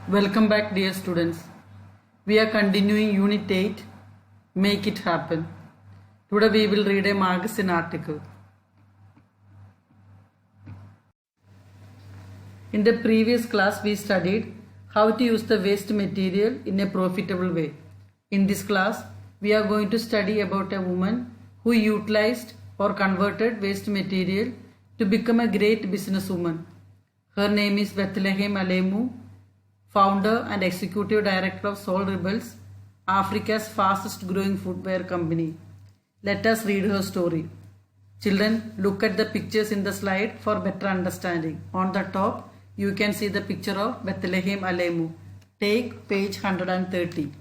Welcome back, dear students. We are continuing Unit 8, Make It Happen. Today we will read a magazine article. In the previous class we studied how to use the waste material in a profitable way. In this class we are going to study about a woman who utilized or converted waste material to become a great businesswoman. Her name is Bethlehem Alemu, founder and executive director of Soul Rebels, Africa's fastest growing footwear company. Let us read her story. Children, look at the pictures in the slide for better understanding. On the top, you can see the picture of Bethlehem Alemu. Take page 130.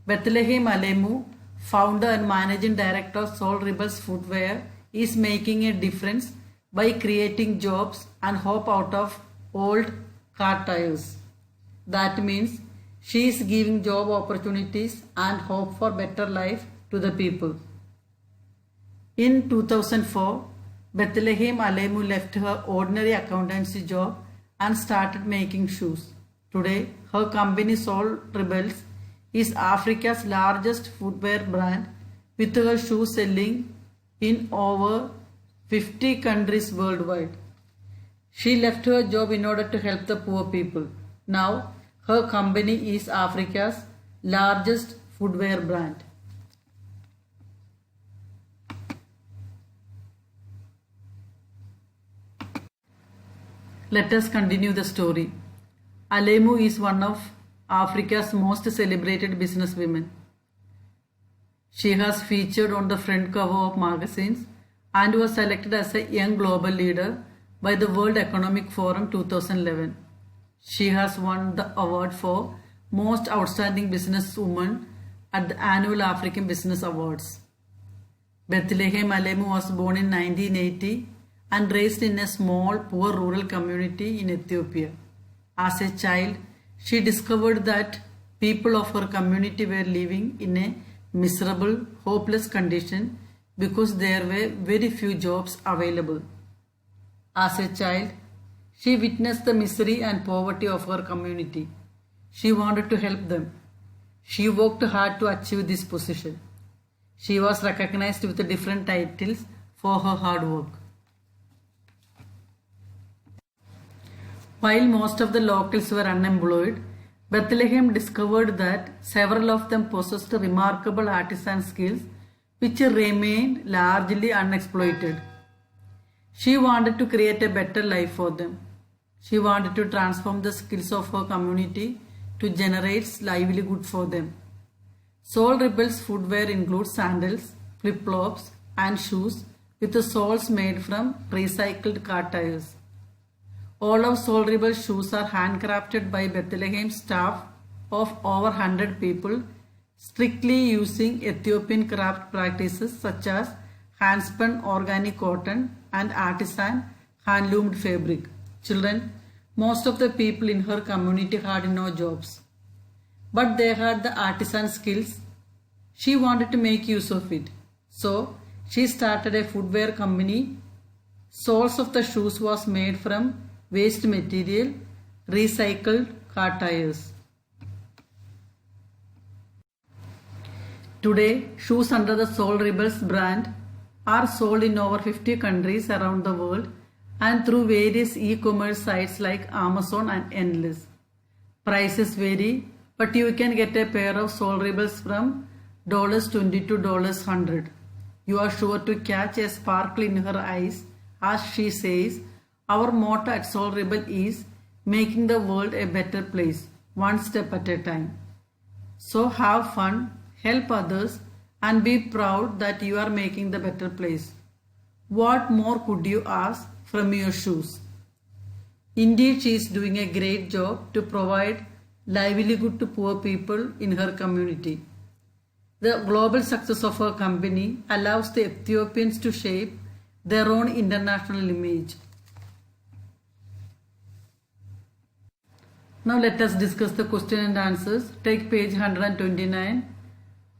Bethlehem Alemu, founder and managing director of Soul Rebels Footwear, is making a difference by creating jobs and hope out of old car tires. That means she is giving job opportunities and hope for better life to the people. In 2004, Bethlehem Alemu left her ordinary accountancy job and started making shoes. Today, her company Soul Rebels is Africa's largest footwear brand, with her shoes selling in over 50 countries worldwide. She left her job in order to help the poor people. Now, her company is Africa's largest footwear brand. Let us continue the story. Alemu is one of Africa's most celebrated businesswomen. She has featured on the front cover of magazines and was selected as a young global leader by the World Economic Forum 2011. She has won the award for Most Outstanding Businesswoman at the annual African Business Awards. Bethlehem Alemu was born in 1980 and raised in a small, poor rural community in Ethiopia. As a child, she discovered that people of her community were living in a miserable, hopeless condition because there were very few jobs available. As a child, she witnessed the misery and poverty of her community. She wanted to help them. She worked hard to achieve this position. She was recognized with different titles for her hard work. While most of the locals were unemployed, Bethlehem discovered that several of them possessed remarkable artisan skills which remained largely unexploited. She wanted to create a better life for them. She wanted to transform the skills of her community to generate livelihood for them. Soul Rebels footwear includes sandals, flip-flops and shoes with the soles made from recycled car tires. All of Soul Rebels shoes are handcrafted by Bethlehem staff of over 100 people, strictly using Ethiopian craft practices such as hand-spun organic cotton and artisan hand-loomed fabric. Children, most of the people in her community had no jobs, but they had the artisan skills. She wanted to make use of it. So, she started a footwear company. Soles of the shoes was made from waste material, recycled car tires. Today, shoes under the Soul Rebels brand are sold in over 50 countries around the world and through various e-commerce sites like Amazon and Endless. Prices vary, but you can get a pair of Soul Rebels from $20 to $100. You are sure to catch a sparkle in her eyes as she says, "Our motto at Soul Rebel is making the world a better place, one step at a time." So have fun, help others, and be proud that you are making the better place. What more could you ask from your shoes? Indeed, she is doing a great job to provide livelihood to poor people in her community. The global success of her company allows the Ethiopians to shape their own international image. Now let us discuss the question and answers. Take page 129.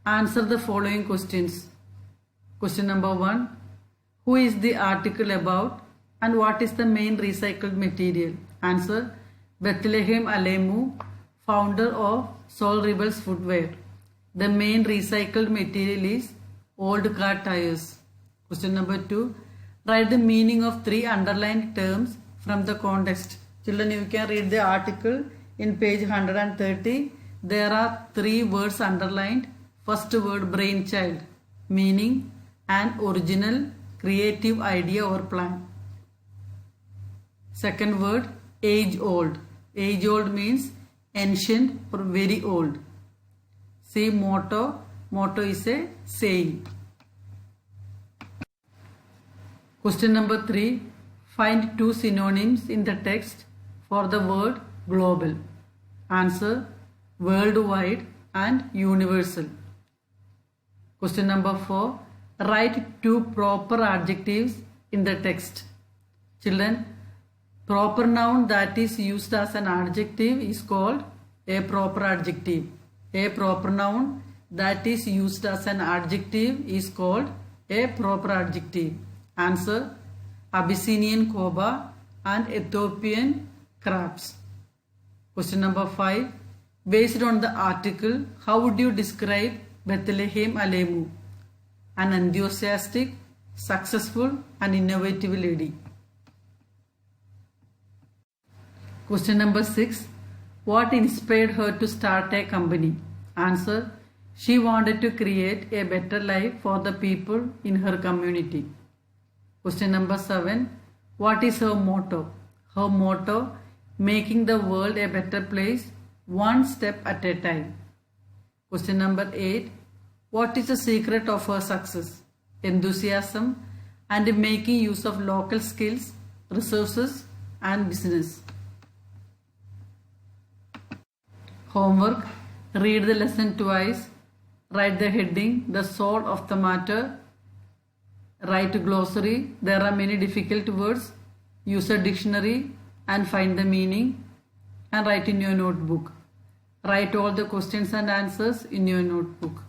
Answer the following questions. Question number 1. Who is the article about and what is the main recycled material? Answer. Bethlehem Alemu, founder of Soul Rebels Footwear. The main recycled material is old car tires. Question number 2. Write the meaning of 3 underlined terms from the context. Children, you can read the article in page 130. There are 3 words underlined. First word, brainchild, meaning an original creative idea or plan. Second word, age old. Age old means ancient or very old. See motto. Motto is a saying. Question number 3. Find 2 synonyms in the text for the word global. Answer, worldwide and universal. Question number 4. Write 2 proper adjectives in the text. Children, proper noun that is used as an adjective is called a proper adjective. A proper noun that is used as an adjective is called a proper adjective. Answer, Abyssinian cobra and Ethiopian crabs. Question number 5. Based on the article, how would you describe Bethlehem Alemu? An enthusiastic, successful and innovative lady. Question number 6. What inspired her to start a company? Answer, she wanted to create a better life for the people in her community. Question number 7. What is her motto? Her motto, making the world a better place one step at a time. Question number 8. What is the secret of her success? Enthusiasm and making use of local skills, resources and business. Homework. Read the lesson twice. Write the heading, the soul of the matter. Write a glossary. There are many difficult words. Use a dictionary and find the meaning. And write in your notebook. Write all the questions and answers in your notebook.